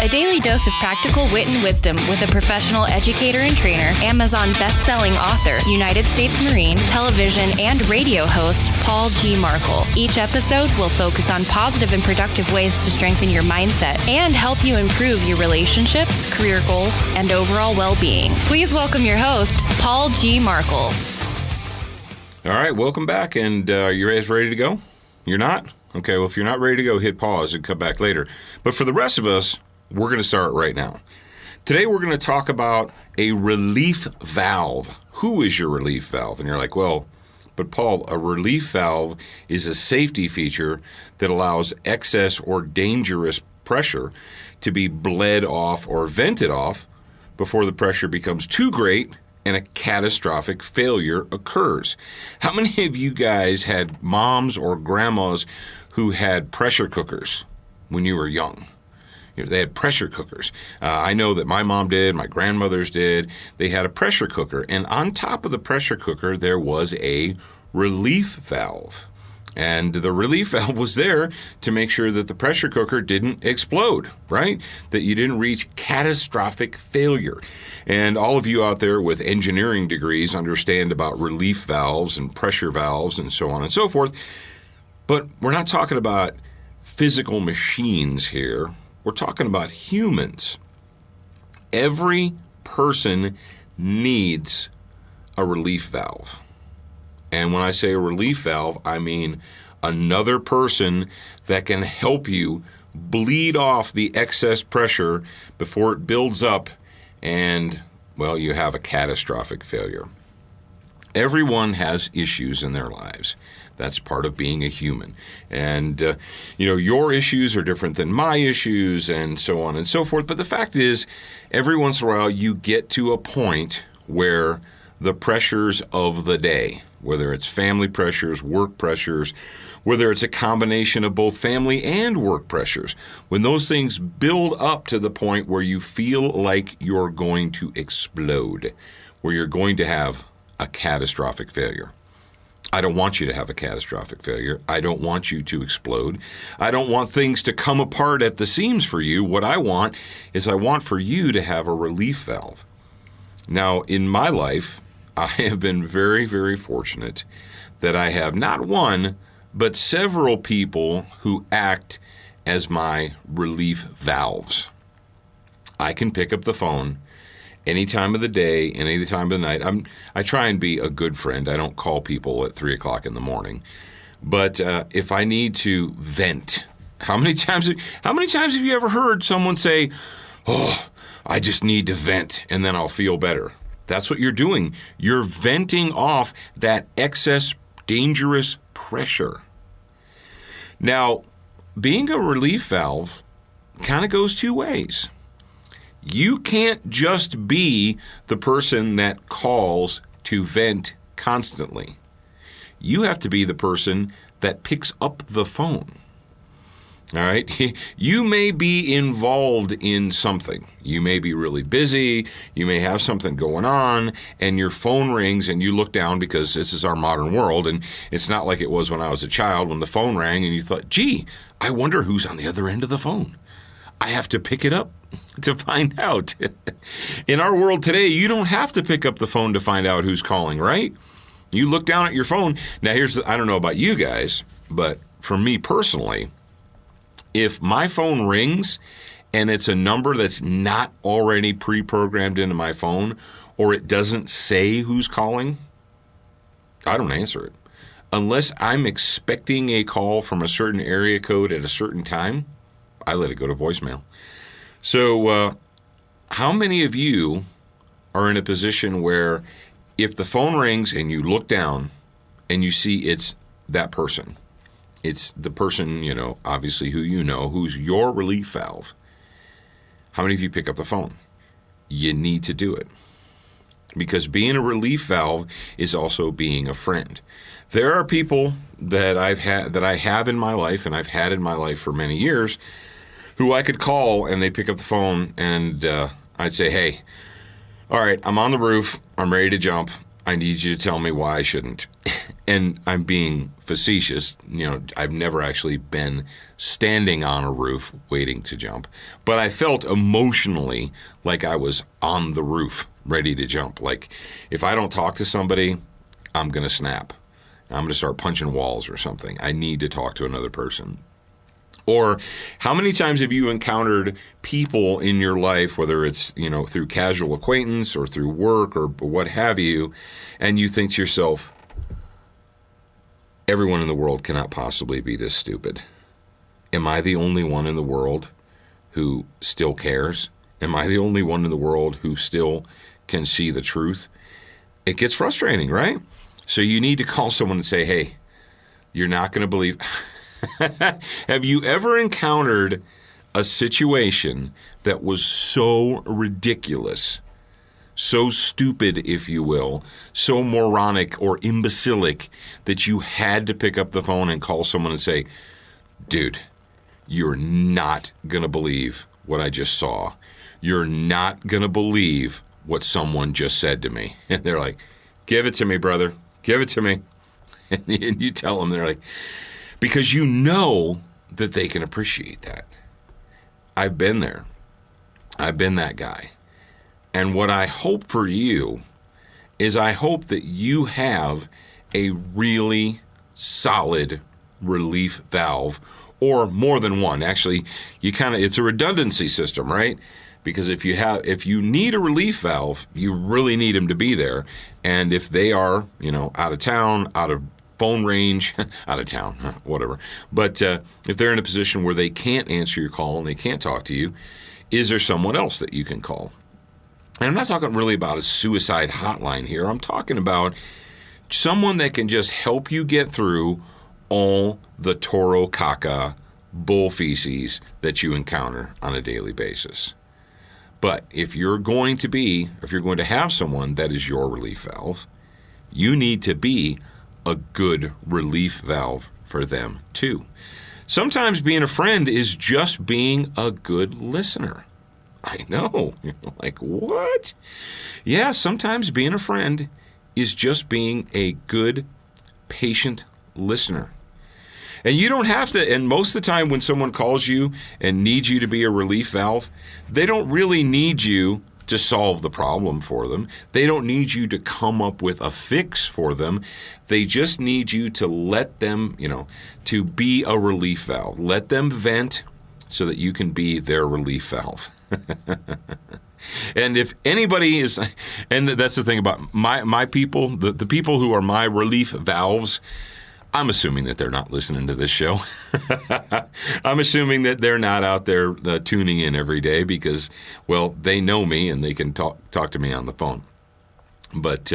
A daily dose of practical wit and wisdom with a professional educator and trainer, Amazon best-selling author, United States Marine, television and radio host, Paul G. Markle. Each episode will focus on positive and productive ways to strengthen your mindset and help you improve your relationships, career goals, and overall well-being. Please welcome your host, Paul G. Markle. All right, welcome back, and you guys ready to go? You're not? Okay, well, if you're not ready to go, hit pause and come back later. But for the rest of us, we're going to start right now. Today, we're going to talk about a relief valve. Who is your relief valve? And you're like, well, but Paul, a relief valve is a safety feature that allows excess or dangerous pressure to be bled off or vented off before the pressure becomes too great and a catastrophic failure occurs. How many of you guys had moms or grandmas who had pressure cookers when you were young? You know, they had pressure cookers. I know that my mom did, my grandmothers did. They had a pressure cooker, and on top of the pressure cooker, there was a relief valve. And the relief valve was there to make sure that the pressure cooker didn't explode, right? That you didn't reach catastrophic failure. And all of you out there with engineering degrees understand about relief valves and pressure valves and so on and so forth. But we're not talking about physical machines here. We're talking about humans. Every person needs a relief valve. And when I say a relief valve, I mean another person that can help you bleed off the excess pressure before it builds up and, well, you have a catastrophic failure. Everyone has issues in their lives. That's part of being a human. And, your issues are different than my issues and so on and so forth. But the fact is, every once in a while, you get to a point where the pressures of the day, whether it's family pressures, work pressures, whether it's a combination of both family and work pressures, when those things build up to the point where you feel like you're going to explode, where you're going to have a catastrophic failure. I don't want you to have a catastrophic failure. I don't want you to explode. I don't want things to come apart at the seams for you. What I want is I want for you to have a relief valve. Now, in my life, I have been very, very fortunate that I have not one, but several people who act as my relief valves. I can pick up the phone any time of the day and any time of the night. I try and be a good friend. I don't call people at 3 o'clock in the morning. But if I need to vent, how many times have you ever heard someone say, "Oh, I just need to vent and then I'll feel better"? That's what you're doing. You're venting off that excess dangerous pressure. Now, being a relief valve kind of goes two ways. You can't just be the person that calls to vent constantly. You have to be the person that picks up the phone. All right? You may be involved in something. You may be really busy. You may have something going on, and your phone rings, and you look down because this is our modern world, and it's not like it was when I was a child when the phone rang, and you thought, gee, I wonder who's on the other end of the phone. I have to pick it up to find out. In our world today, you don't have to pick up the phone to find out who's calling, right? You look down at your phone. Now, I don't know about you guys, but for me personally, if my phone rings and it's a number that's not already pre-programmed into my phone, or it doesn't say who's calling, I don't answer it. Unless I'm expecting a call from a certain area code at a certain time, I let it go to voicemail. So how many of you are in a position where if the phone rings and you look down and you see it's that person, it's the person, obviously who's your relief valve. How many of you pick up the phone? You need to do it. Because being a relief valve is also being a friend. There are people that I have in my life, and I've had in my life for many years, who I could call and they pick up the phone and I'd say, "Hey, all right, I'm on the roof. I'm ready to jump. I need you to tell me why I shouldn't. And I'm being facetious. I've never actually been standing on a roof waiting to jump, but I felt emotionally like I was on the roof ready to jump. Like if I don't talk to somebody, I'm going to snap. I'm going to start punching walls or something. I need to talk to another person. Or how many times have you encountered people in your life, whether it's, through casual acquaintance or through work or what have you, and you think to yourself, everyone in the world cannot possibly be this stupid. Am I the only one in the world who still cares? Am I the only one in the world who still can see the truth? It gets frustrating, right? So you need to call someone and say, hey, you're not going to believe... Have you ever encountered a situation that was so ridiculous, so stupid, if you will, so moronic or imbecilic that you had to pick up the phone and call someone and say, dude, you're not going to believe what I just saw. You're not going to believe what someone just said to me. And they're like, give it to me, brother. Give it to me. And you tell them, they're like, because you know that they can appreciate that. I've been there. I've been that guy. And what I hope for you is I hope that you have a really solid relief valve, or more than one. Actually, it's a redundancy system, right? Because if you need a relief valve, you really need them to be there. And if they are, out of town, out of phone range, out of town, whatever. But if they're in a position where they can't answer your call and they can't talk to you, is there someone else that you can call? And I'm not talking really about a suicide hotline here. I'm talking about someone that can just help you get through all the toro caca bull feces that you encounter on a daily basis. But if you're going to have someone that is your relief valve, you need to be a good relief valve for them too. Sometimes being a friend is just being a good listener. I know. You're like, what? Yeah, sometimes being a friend is just being a good, patient listener. And you don't have to, and most of the time when someone calls you and needs you to be a relief valve, they don't really need you to solve the problem for them. They don't need you to come up with a fix for them. They just need you to let them, to be a relief valve. Let them vent so that you can be their relief valve. And if anybody is, and that's the thing about my people, the people who are my relief valves, I'm assuming that they're not listening to this show. I'm assuming that they're not out there tuning in every day because, well, they know me and they can talk to me on the phone. But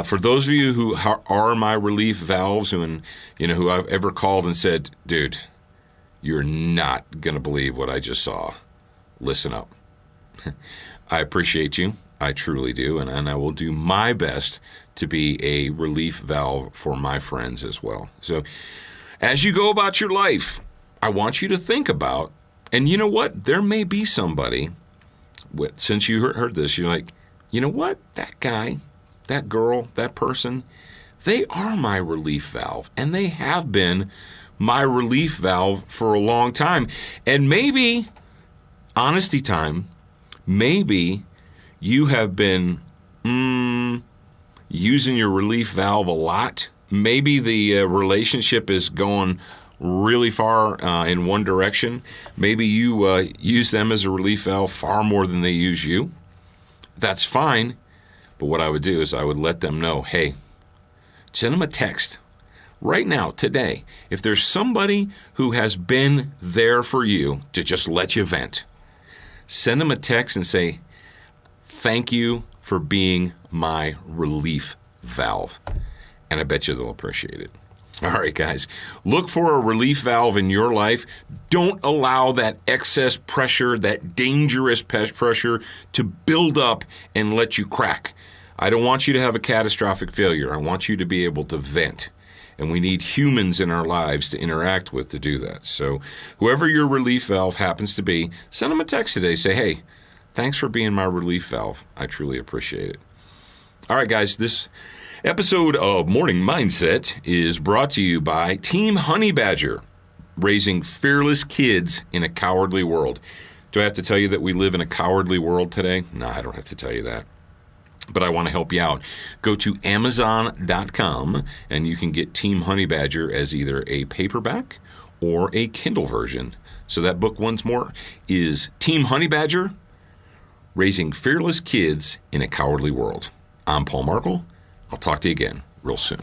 for those of you who are my relief valves, who I've ever called and said, dude, you're not going to believe what I just saw. Listen up. I appreciate you. I truly do. And I will do my best to be a relief valve for my friends as well. So as you go about your life, I want you to think about, and you know what? There may be somebody, since you heard this, you're like, you know what? That guy, that girl, that person, they are my relief valve, and they have been my relief valve for a long time. And maybe, honesty time, maybe you have been using your relief valve a lot. Maybe the relationship is going really far in one direction. Maybe you use them as a relief valve far more than they use you. That's fine. But what I would do is I would let them know, hey, send them a text right now, today. If there's somebody who has been there for you to just let you vent, send them a text and say, thank you for being my relief valve. And I bet you they'll appreciate it. All right, guys, look for a relief valve in your life. Don't allow that excess pressure, that dangerous pressure to build up and let you crack. I don't want you to have a catastrophic failure. I want you to be able to vent. And we need humans in our lives to interact with to do that. So whoever your relief valve happens to be, send them a text today. Say, hey, thanks for being my relief valve. I truly appreciate it. All right, guys, this episode of Morning Mindset is brought to you by Team Honey Badger, raising fearless kids in a cowardly world. Do I have to tell you that we live in a cowardly world today? No, I don't have to tell you that. But I want to help you out. Go to Amazon.com and you can get Team Honey Badger as either a paperback or a Kindle version. So that book, once more, is Team Honey Badger, Raising Fearless Kids in a Cowardly World. I'm Paul Markle. I'll talk to you again real soon.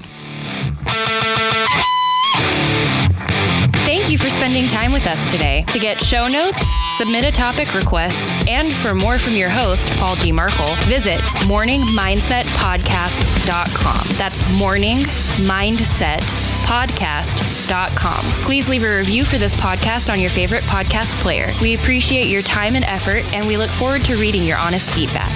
Thank you for spending time with us today. To get show notes, submit a topic request, and for more from your host, Paul G. Markle, visit morningmindsetpodcast.com. That's morningmindsetpodcast.com. Please leave a review for this podcast on your favorite podcast player. We appreciate your time and effort, and we look forward to reading your honest feedback.